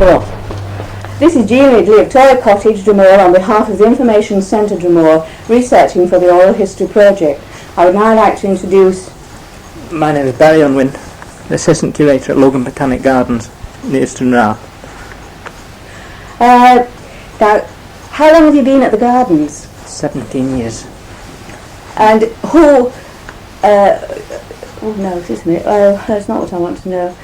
This is Jean Ridley of Torre Cottage, Dromore, on behalf of the Information Centre Dromore, researching for the Oral History Project. I would now like to introduce... My name is Barry Unwin, Assistant Curator at Logan Botanic Gardens, near Stranraer. Now, how long have you been at the gardens? 17 years. And who... oh no, excuse me, that's not what I want to know.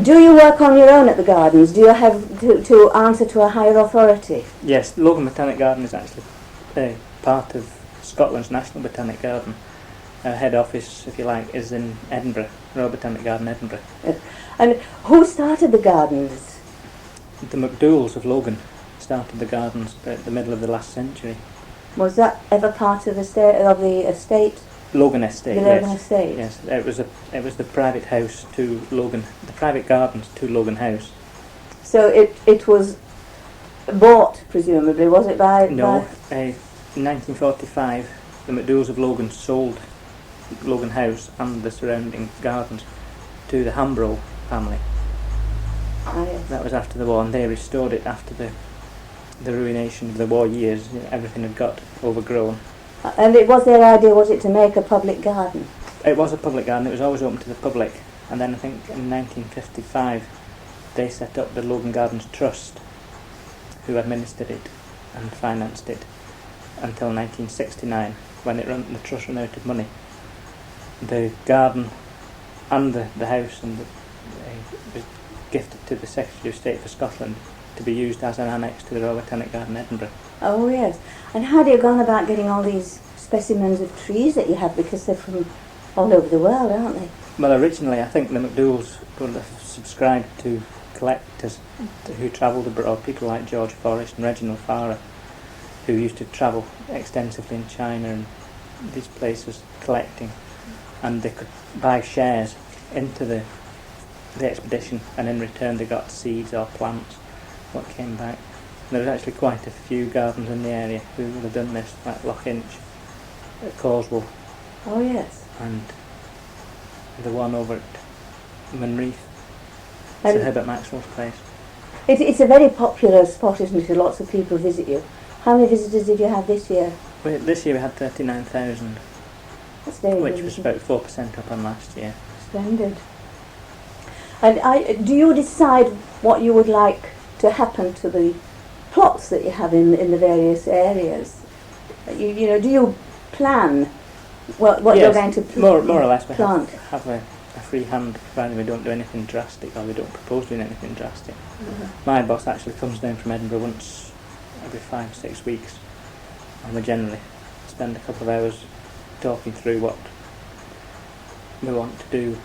Do you work on your own at the gardens? Do you have to answer to a higher authority? Yes, Logan Botanic Garden is actually part of Scotland's National Botanic Garden. Our head office, if you like, is in Edinburgh, Royal Botanic Garden, Edinburgh. And who started the gardens? The McDougalls of Logan started the gardens at the middle of the last century. Was that ever part of the estate? Logan Estate, the Logan Estate. Yes, it was the private house to Logan, the private gardens to Logan House. So it was bought, presumably, was it by... No, in 1945 the McDougalls of Logan sold Logan House and the surrounding gardens to the Hambro family. Ah, yes. That was after the war, and they restored it after the ruination of the war years. Everything had got overgrown. And it was their idea, was it, to make a public garden? It was a public garden, it was always open to the public, and then I think in 1955 they set up the Logan Gardens Trust, who administered it and financed it until 1969, when the trust ran out of money. The garden and the house and was gifted to the Secretary of State for Scotland to be used as an annex to the Royal Botanic Garden, Edinburgh. Oh yes. And how do you go on about getting all these specimens of trees that you have, because they're from all over the world, aren't they? Well, originally I think the McDougalls would have subscribed to collectors who travelled abroad, people like George Forrest and Reginald Farrer, who used to travel extensively in China and these places collecting, and they could buy shares into the expedition, and in return they got seeds or plants what came back. There was actually quite a few gardens in the area who would have done this, like Loughinch, at Causewell. Oh yes. And the one over at Monreith. It's Herbert Maxwell's place. It's a very popular spot, isn't it? Lots of people visit you. How many visitors did you have this year? Well, this year we had 39,000. That's very good. Which was about 4% up on last year. Splendid. And do you decide what you would like to happen to the plots that you have in the various areas? You know, do you plan what yes, you're going to more or less we plant? have a free hand, provided we don't do anything drastic, or we don't propose doing anything drastic. Mm-hmm. My boss actually comes down from Edinburgh once every 5-6 weeks, and we generally spend a couple of hours talking through what we want to do.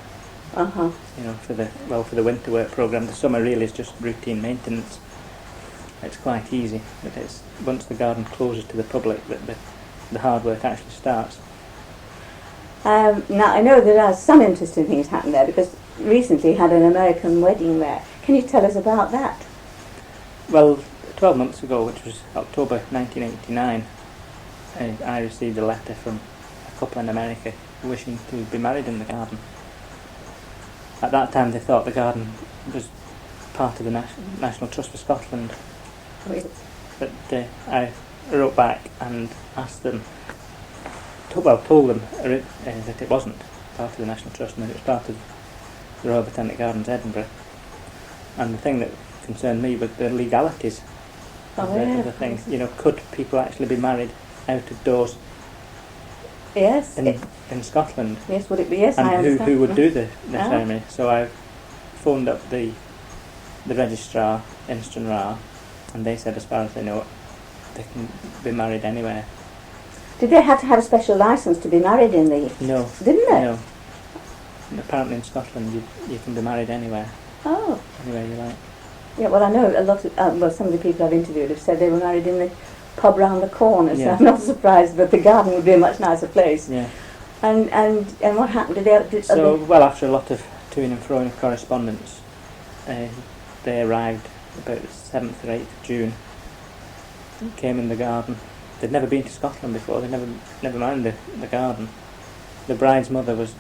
You know, for the winter work programme. The summer really is just routine maintenance. It's quite easy, but it's once the garden closes to the public that the hard work actually starts. Now I know there are some interesting things happened there, because recently had an American wedding there. Can you tell us about that? Well, 12 months ago, which was October 1989, I received a letter from a couple in America wishing to be married in the garden. At that time they thought the garden was part of the National Trust for Scotland. But I wrote back and asked them, told them that it wasn't part of the National Trust and that it was part of the Royal Botanic Gardens, Edinburgh. And the thing that concerned me was the legalities of the thing. You know, could people actually be married out of doors? Yes. In Scotland? Yes, would it be? Yes, and I understand. who would do the ceremony? So I phoned up the registrar in Stranraer, and they said as far as they know they can be married anywhere. Did they have to have a special licence to be married in the... No. Didn't they? No. And apparently in Scotland you can be married anywhere. Oh. Anywhere you like. Yeah, well I know a lot of, some of the people I've interviewed have said they were married in the pub round the corner, so I'm not surprised, but the garden would be a much nicer place. Yeah. And what happened? Well, after a lot of to-ing and fro-ing of correspondence, they arrived about the 7th or 8th of June, came in the garden. They'd never been to Scotland before, they'd never mind the garden. The bride's mother was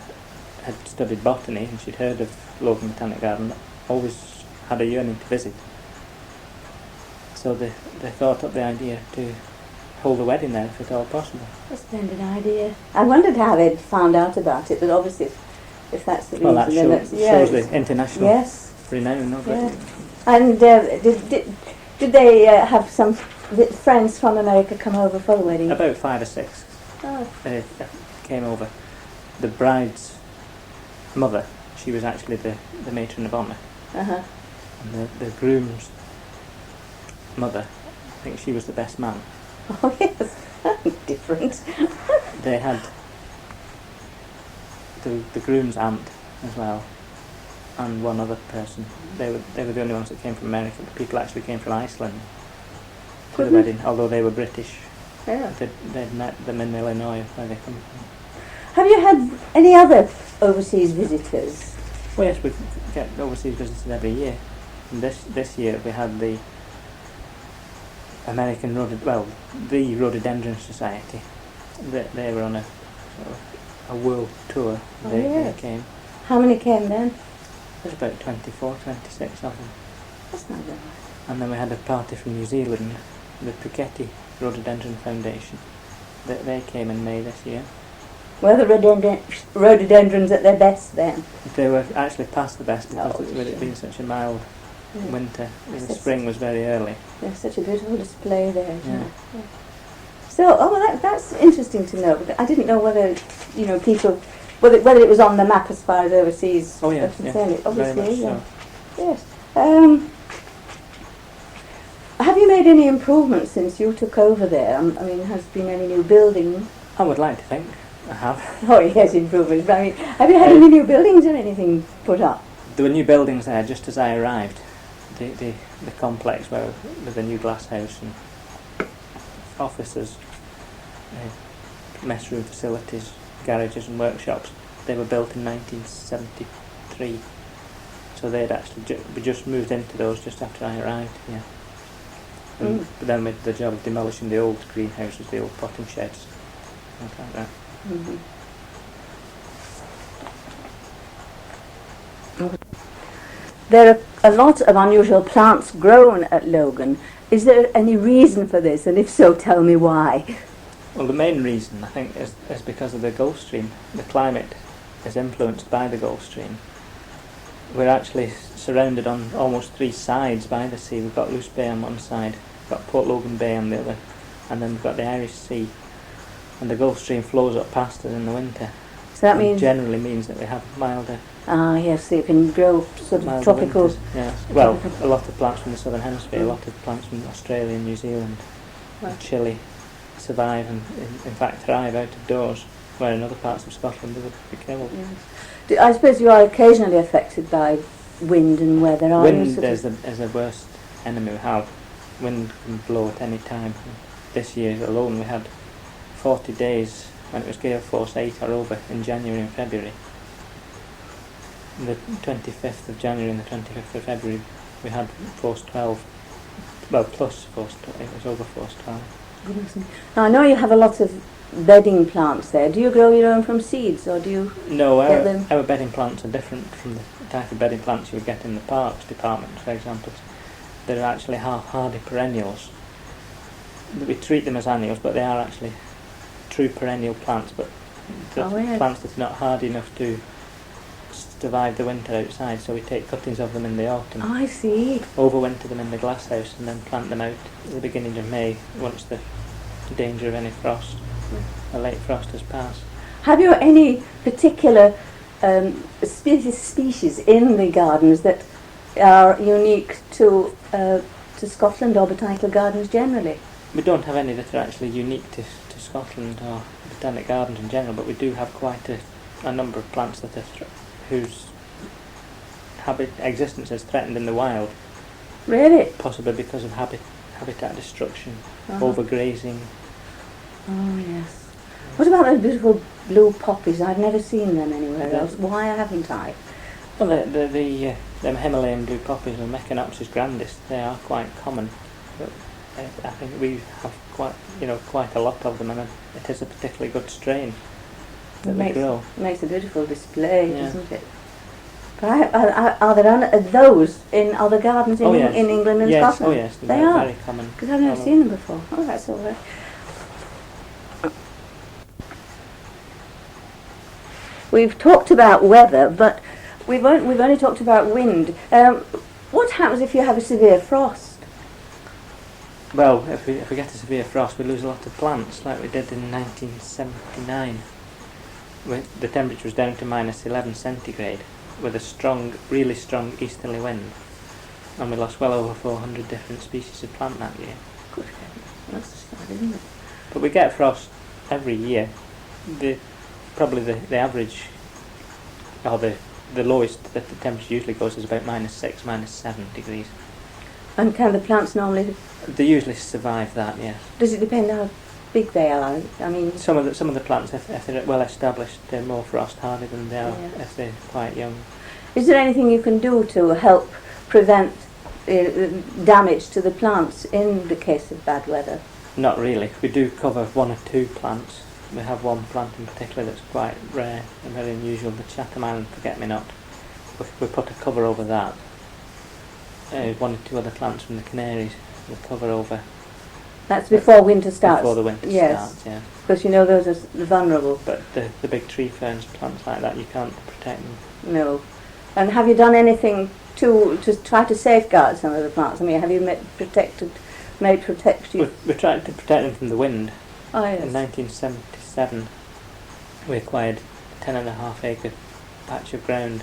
had studied botany and she'd heard of Logan Botanic Garden, always had a yearning to visit. So they thought up the idea to hold a wedding there if at all possible. A splendid idea. I wondered how they'd found out about it, but obviously if that's the reason, Well, that then shows the international yes. renown of Yeah. it. And did they have some friends from America come over for the wedding? About 5 or 6 Oh. came over. The bride's mother, she was actually the matron of honour. Uh-huh. And the groom's mother, I think she was the best man. Oh yes, different. They had the groom's aunt as well, and one other person. They were the only ones that came from America. The people actually came from Iceland to the wedding, although they were British. Yeah. They'd met them in Illinois, where they come from. Have you had any other overseas visitors? Well, yes, we get overseas visitors every year. And this year we had the American the Rhododendron Society. They were on a world tour. Oh, They yes. came. How many came then? There's about 24, 26 of them. That's not bad. And then we had a party from New Zealand, the Phuket Rhododendron Foundation. They came in May this year. Were the rhododendrons at their best then? They were actually past the best because Oh, with it being such a mild Yeah. winter, the Yes. spring was very early. There's such a beautiful display there, isn't Yeah. it? Yeah. So, that's interesting to know. But I didn't know whether, people, whether it was on the map as far as overseas. Oh, yes, are concerned. very Obviously, much yeah. Yes. Have you made any improvements since you took over there? I mean, has there been any new buildings? I would like to think I have. Oh, yes, improvements. But I mean, have you had any new buildings or anything put up? There were new buildings there just as I arrived. The complex with the new glass house and offices, mess room facilities, garages and workshops. They were built in 1973. So they'd actually we just moved into those just after I arrived. Yeah. And but then we did the job of demolishing the old greenhouses, the old potting sheds, things like that. Mm-hmm. There are a lot of unusual plants grown at Logan. Is there any reason for this? And if so, tell me why. Well, the main reason, I think, is because of the Gulf Stream. The climate is influenced by the Gulf Stream. We're actually surrounded on almost 3 sides by the sea. We've got Luce Bay on one side, we've got Port Logan Bay on the other, and then we've got the Irish Sea. And the Gulf Stream flows up past us in the winter. So that And means... generally means that we have milder yes, so you can grow sort of milder tropical... winters. Yeah. Well, a lot of plants from the southern hemisphere, a lot of plants from Australia and New Zealand, Right. and Chile survive and in fact thrive out of doors, where in other parts of Scotland they would be killed. Yes. I suppose you are occasionally affected by wind and weather, are you? Wind Sort is of- the worst enemy we have. Wind can blow at any time. This year alone we had 40 days when it was gale force 8 or over in January and February. The 25th of January and the 25th of February we had force 12, well plus force 12, it was over force 12. Goodness me. Now, I know you have a lot of bedding plants there. Do you grow your own from seeds, or do you... No, Get them. our bedding plants are different from the type of bedding plants you would get in the parks department, for example. They're actually half-hardy perennials. We treat them as annuals, but they are actually true perennial plants, but the Oh, yeah. plants that are not hardy enough to survive the winter outside, so we take cuttings of them in the autumn, Oh, I see. overwinter them in the glass house, and then plant them out at the beginning of May once the danger of any frost, a late frost has passed. Have you any particular species in the gardens that are unique to Scotland or botanical gardens generally? We don't have any that are actually unique to Scotland or botanic gardens in general, but we do have quite a number of plants that are whose existence is threatened in the wild, Really? possibly because of habitat destruction, Uh-huh. overgrazing. Oh, yes. What about those beautiful blue poppies? I've never seen them anywhere Yeah. else. Why haven't I? Well, the Himalayan blue poppies and Echinopsis grandis, they are quite common, but I think we have quite a lot of them, and it is a particularly good strain. that they grow. Makes a beautiful display, Yeah. doesn't it? But are there those in other gardens in, Yes. in England and Yes. Scotland? Oh yes, They they're are? very common. Because I've never all seen them before. Oh, that's all right. We've talked about weather, but we've only talked about wind. What happens if you have a severe frost? Well, if we get a severe frost, we lose a lot of plants, like we did in 1979. The temperature was down to -11 centigrade, with a strong, really strong easterly wind, and we lost well over 400 different species of plant that year. Good heavens, that's sad, isn't it? But we get frost every year. Probably the average, or the lowest that the temperature usually goes is about -6, -7 degrees. And can the plants normally? They usually survive that, yes. Does it depend how big they are? I mean, Some of the plants, if they're well established, they're more frost hardy than they are Yeah. if they're quite young. is there anything you can do to help prevent damage to the plants in the case of bad weather? Not really. We do cover one or two plants. We have one plant in particular that's quite rare and very unusual, the Chatham Island forget-me-not. We put a cover over that. One or two other plants from the Canaries we cover over That's before winter starts. before the winter Yes, starts, yeah. because you know those are vulnerable. But the big tree ferns, plants like that, you can't protect them. No. And have you done anything to try to safeguard some of the plants? I mean, have you made protection? We tried to protect them from the wind. Oh yes. In 1977, we acquired a 10.5 acre patch of ground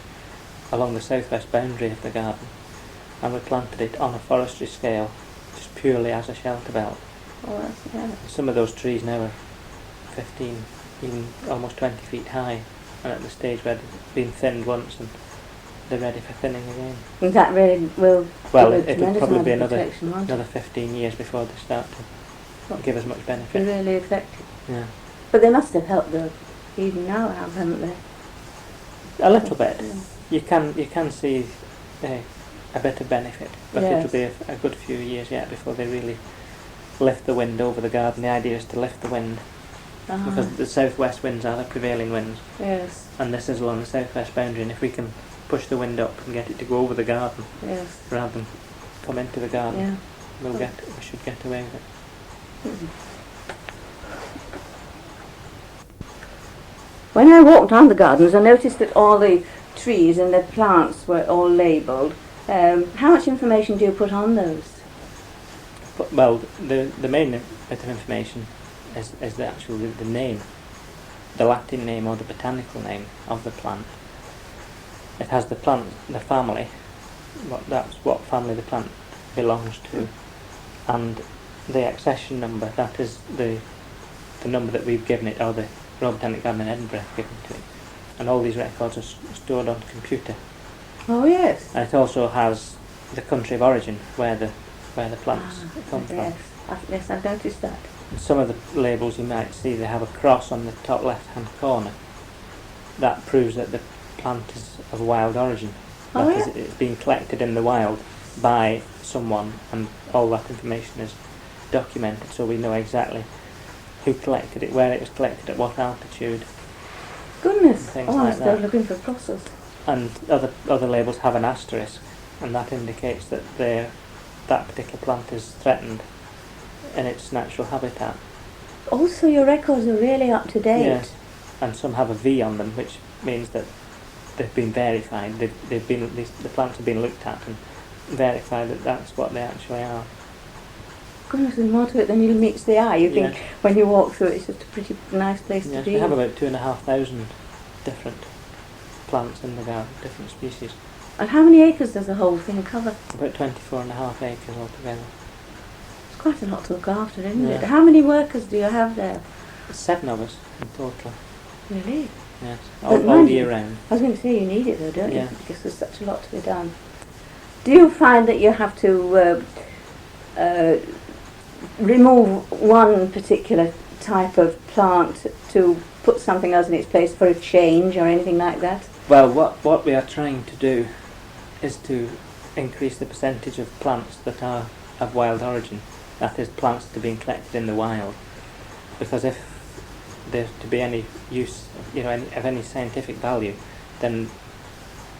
along the southwest boundary of the garden, and we planted it on a forestry scale, just purely as a shelter belt. Oh, yeah. Some of those trees now are 15, even almost 20 feet high, and at the stage where they've been thinned once and they're ready for thinning again. And that really will Well, give a it'll tremendous probably amount be of protection, won't it? another 15 years before they start to give us much benefit. Really effective. Yeah. But they must have helped though, even now, haven't they? A little bit. Yeah. You can see a bit of benefit, but Yes. it'll be a good few years yet before they really lift the wind over the garden. The idea is to lift the wind because the southwest winds are the prevailing winds, Yes, and this is along the southwest boundary, and if we can push the wind up and get it to go over the garden yes. rather than come into the garden, Yeah. we should get away with it. When I walked around the gardens, I noticed that all the trees and the plants were all labelled. How much information do you put on those? But, well, the main bit of information is the name, the Latin name or the botanical name of the plant. It has the family, that's what family the plant belongs to, and the accession number, that is the number that we've given it, or the Royal Botanic Garden in Edinburgh have given to it. And all these records are stored on computer. Oh yes. And it also has the country of origin, where the plants come from. Yes, yes, I've noticed that. And some of the labels you might see, they have a cross on the top left-hand corner. That proves that the plant is of wild origin. Oh, That is, yeah? it's been collected in the wild by someone, and all that information is documented, so we know exactly who collected it, where it was collected, at what altitude. Goodness. Things I'm like still that. looking for crosses. And other labels have an asterisk, and that indicates that that particular plant is threatened in its natural habitat. Also, your records are really up to date. Yes. And some have a V on them, which means that they've been verified. The plants have been looked at and verified that that's what they actually are. Goodness, there's more to it than meets the eye. You think Yes. when you walk through it, it's just a pretty nice place to Yes, be. we have about 2,500 different plants in the garden, different species. And how many acres does the whole thing cover? About 24.5 acres altogether. It's quite a lot to look after, isn't it? Yeah. How many workers do you have there? 7 of us in total. Really? Yes, But all mind year you- round. I was going to say you need it though, don't Yeah. you? Because there's such a lot to be done. Do you find that you have to remove one particular type of plant to put something else in its place for a change or anything like that? Well, what we are trying to do is to increase the percentage of plants that are of wild origin. That is, plants that are being collected in the wild. Because if there to be any use, of any scientific value, then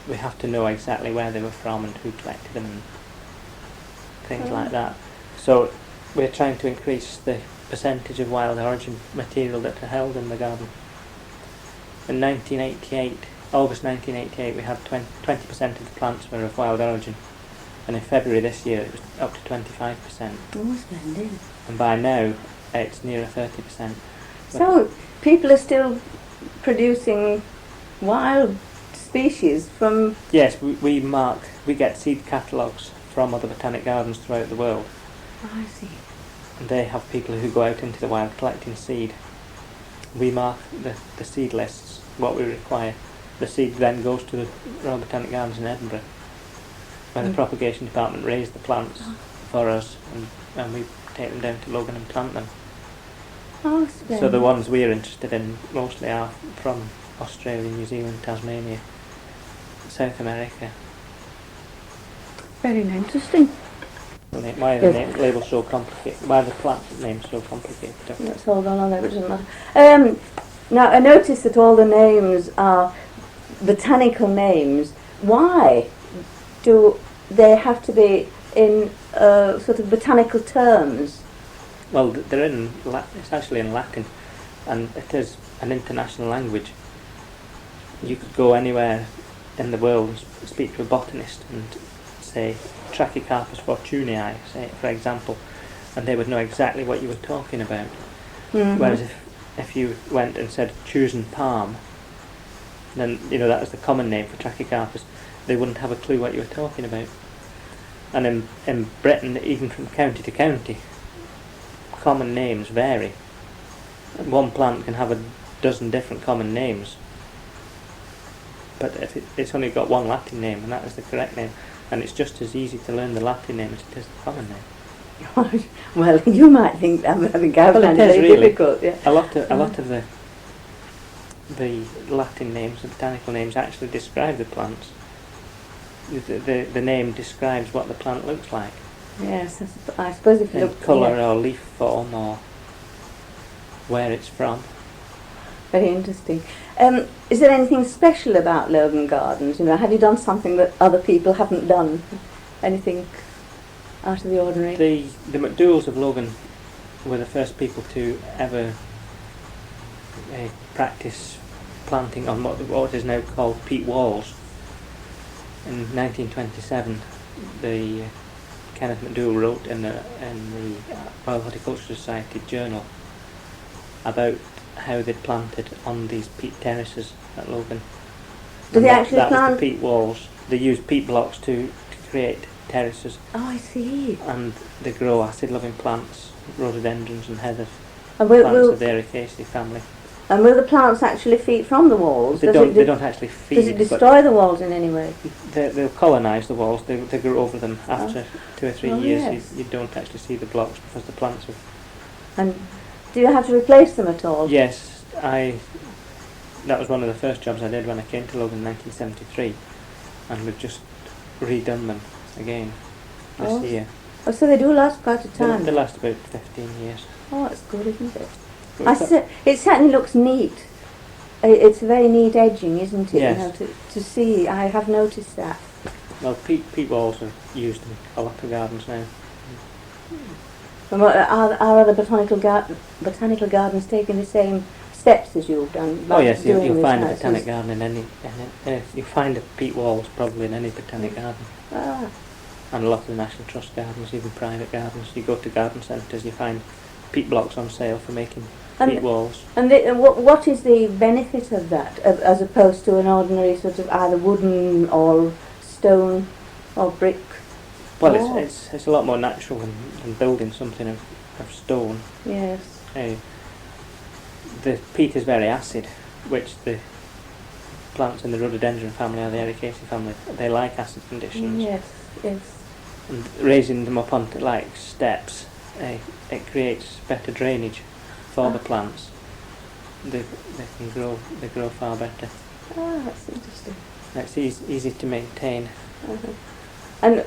we have to know exactly where they were from and who collected them and things like that. So we're trying to increase the percentage of wild origin material that are held in the garden. In August 1988, we had 20% of the plants were of wild origin, and in February this year it was up to 25%. Oh, splendid. And by now it's nearer 30%. So people are still producing wild species from... Yes, we get seed catalogues from other botanic gardens throughout the world. Oh, I see. And they have people who go out into the wild collecting seed. We mark the seed lists, what we require. The seed then goes to the Royal Botanic Gardens in Edinburgh, where the propagation department raise the plants for us, and we take them down to Logan and plant them. Oh, splendid. So the ones we're interested in mostly are from Australia, New Zealand, Tasmania, South America. Very interesting. Why are the labels so complicated? Why are the plant names so complicated? Let's hold on a minute. Now, I notice that all the names are botanical names. Why do they have to be in sort of botanical terms? Well, they're it's actually in Latin, and it is an international language. You could go anywhere in the world and speak to a botanist and say Trachycarpus fortunei, say, for example, and they would know exactly what you were talking about. Mm-hmm. Whereas if you went and said chosen palm, then that was the common name for Trachycarpus, they wouldn't have a clue what you were talking about. And in Britain, even from county to county, common names vary. One plant can have a dozen different common names, but if it's only got one Latin name, and that is the correct name, and it's just as easy to learn the Latin name as it is the common name. Well, you might think that, but I think I find it very difficult. Yeah. A lot of the Latin names, the botanical names, actually describe the plants. The name describes what the plant looks like. Yes, I suppose if you look... colour or leaf form or where it's from. Very interesting. Is there anything special about Logan Gardens? Have you done something that other people haven't done? Anything out of the ordinary? The McDougalls of Logan were the first people to ever practice planting on what is now called peat walls. In 1927, the Kenneth McDougall wrote in the Royal Horticultural Society journal about how they planted on these peat terraces at Logan. Did they actually plant? That was the peat walls. They used peat blocks to create terraces. Oh, I see. And they grow acid-loving plants, rhododendrons and heather, and plants of the Ericaceae family. And will the plants actually feed from the walls? They don't actually feed. Does it destroy the walls in any way? They'll colonise the walls. They grow over them. After 2 or 3 years, yes. you don't actually see the blocks because the plants have... And do you have to replace them at all? Yes, that was one of the first jobs I did when I came to Logan in 1973, and we've just redone them again this year. Oh, so they do last quite a time? They last about 15 years. Oh, that's good, isn't it? It certainly looks neat. It's a very neat edging, isn't it? Yes. To see, I have noticed that. Well, peat walls are used in a lot of gardens now. And are other botanical gardens taking the same steps as you've done? Oh yes, you'll find a botanic garden in any you'll find a peat walls probably in any botanic garden. Ah. And a lot of the National Trust gardens, even private gardens. You go to garden centres, you find peat blocks on sale for making peat walls. And what is the benefit of that, as opposed to an ordinary sort of either wooden or stone or brick? Well, it's a lot more natural than building something of stone. Yes. The peat is very acid, which the plants in the rhododendron family or the Ericaceae family, they like acid conditions. Yes, yes. And raising them up onto like steps, it creates better drainage for the plants. They grow far better. Ah, that's interesting. It's easy to maintain. Uh-huh. And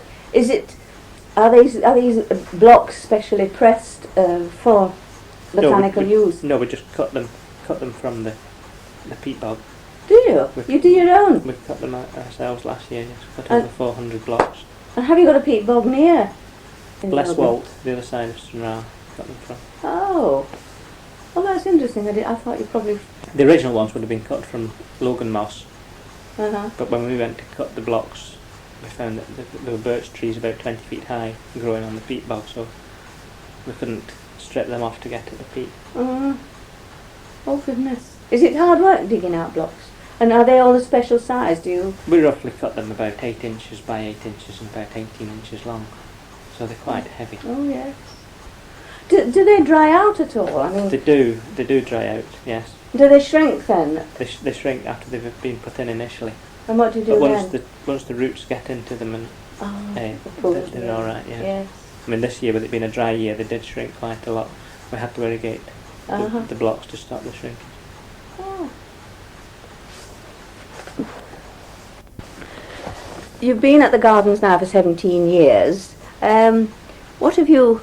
are these blocks specially pressed for botanical use? No, we just cut cut them from the peat bog. Do you? You do your own? We cut them ourselves last year, yes. We cut over 400 blocks. And have you got a peat bog near? Bless Walt, the other side of Stranraer, got them from. Oh. Well, that's interesting. I thought you probably... The original ones would have been cut from Logan moss, Uh-huh. but when we went to cut the blocks, we found that there were birch trees about 20 feet high growing on the peat bog, so we couldn't strip them off to get at the peat. Oh, goodness. Is it hard work digging out blocks? And are they all a special size? Do you... We roughly cut them about 8 inches by 8 inches and about 18 inches long, so they're quite heavy. Oh, yes. Do they dry out at all? I mean, They do dry out, yes. do they shrink then? They shrink after they've been put in initially. And what do you do But then? once the roots get into them, and they're all right. Yeah. Yes. I mean, this year, with it being a dry year, they did shrink quite a lot. We had to irrigate the blocks to stop the shrinkage. Oh. You've been at the gardens now for 17 years. What have you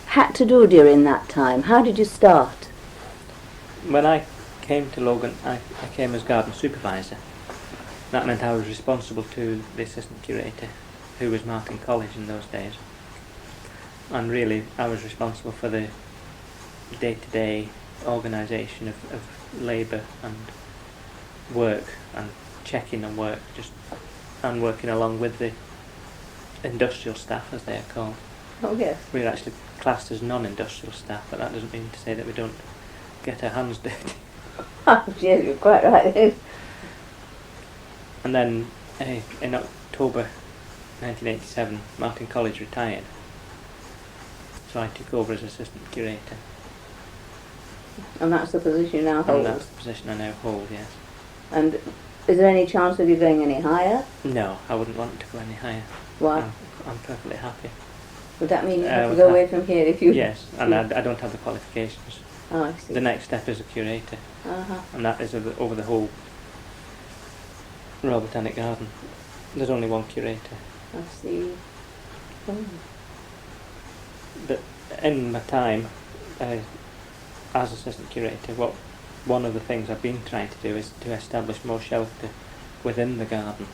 had to do during that time? How did you start? When I came to Logan, I came as garden supervisor. That meant I was responsible to the assistant curator, who was Martin College in those days. And really, I was responsible for the day-to-day organisation of labour and work and checking on work, and working along with the industrial staff, as they are called. Oh, yes. We're actually classed as non-industrial staff, but that doesn't mean to say that we don't get our hands dirty. Oh, yes, you're quite right. And then in October 1987, Martin College retired, so I took over as assistant curator. And that's the position you now hold? And that's the position I now hold, yes. And is there any chance of you going any higher? No, I wouldn't want to go any higher. Why? I'm perfectly happy. Would that mean you have to go away from here if you... Yes, and I don't have the qualifications. Oh, I see. The next step is a curator, and that is over the whole Royal Botanic Garden. There's only one curator. I see. Oh. But in my time as assistant curator, one of the things I've been trying to do is to establish more shelter within the garden.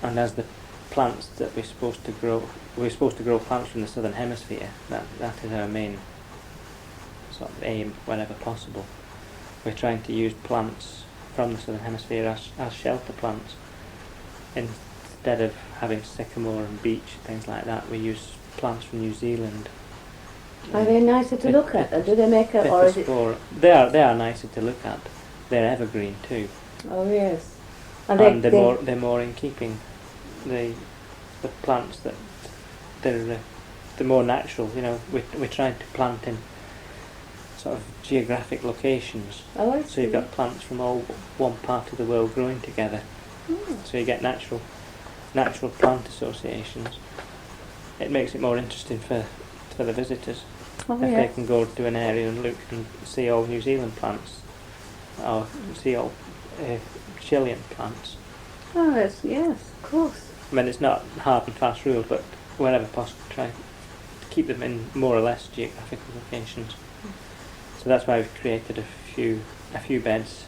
And as the plants that we're supposed to grow plants from the southern hemisphere. That is our main sort of aim whenever possible. We're trying to use plants from the southern hemisphere as shelter plants. Instead of having sycamore and beech, things like that, we use plants from New Zealand. Are they nicer to look at? Or do they make a... Or is it... They are nicer to look at. They're evergreen too. Oh yes. And they're more in keeping. The plants that they're more natural. You know, we're trying to plant in sort of geographic locations. Oh, I see. So you've got plants from all one part of the world growing together. So you get natural plant associations. It makes it more interesting for the visitors. Oh, if yes. they can go to an area and look and see all New Zealand plants, or see all Chilean plants. Oh, yes, of course. I mean, it's not hard and fast rule, but wherever possible, try to keep them in more or less geographical locations. So that's why we've created a few beds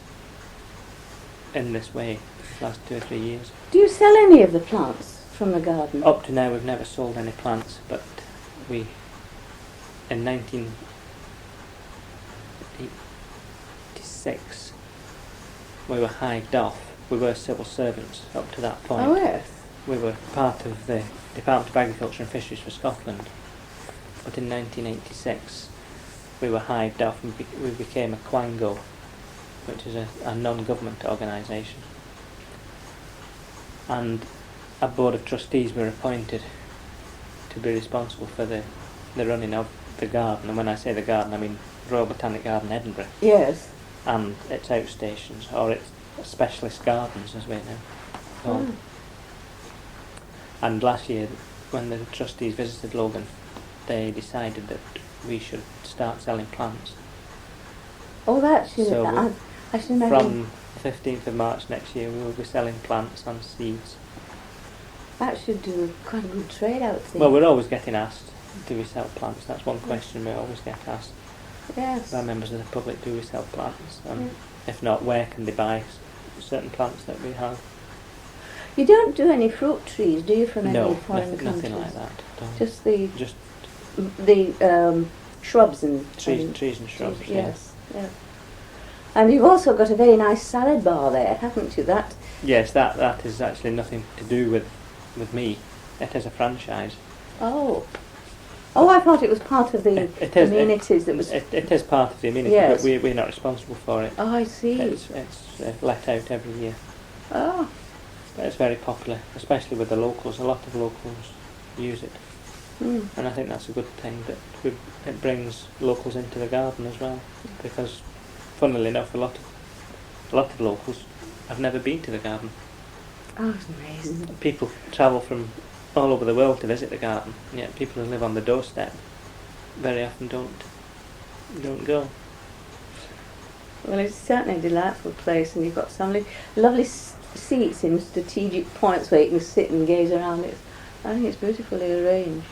in this way the last 2 or 3 years. Do you sell any of the plants from the garden? Up to now, we've never sold any plants, but in 1986, we were hived off. We were civil servants up to that point. Oh, yes. We were part of the Department of Agriculture and Fisheries for Scotland. But in 1986, we were hived off and we became a Quango, which is a non-government organisation. And a board of trustees were appointed to be responsible for the running of the garden. And when I say the garden, I mean Royal Botanic Garden, Edinburgh. Yes. And its outstations, or its specialist gardens, as we know. Oh. And last year, when the trustees visited Logan, they decided that we should start selling plants. Oh, that's good. So I should imagine. from the 15th of March next year, we will be selling plants and seeds. That should do quite a good trade out there. Well, we're always getting asked, do we sell plants? That's one question we always get asked. Yes. Our members of the public, do we sell plants? Yeah. If not, where can they buy certain plants that we have? You don't do any fruit trees, do you, from any No, foreign nothing countries? like that. Don't. Just the Just shrubs and trees and shrubs. Yes, yeah. And you've also got a very nice salad bar there, haven't you? That. Yes, that is actually nothing to do with me. It is a franchise. Oh. Oh, I thought it was part of the amenities that was. It is part of the amenity, Yes. but we're not responsible for it. Oh, I see. It's let out every year. Oh. But it's very popular, especially with the locals. A lot of locals use it. Mm. And I think that's a good thing, that it brings locals into the garden as well, because funnily enough a lot of locals have never been to the garden. Oh, it's amazing. People travel from all over the world to visit the garden, and yet people who live on the doorstep very often don't go. Well, it's certainly a delightful place, and you've got some lovely seats in strategic points where you can sit and gaze around it. I think it's beautifully arranged.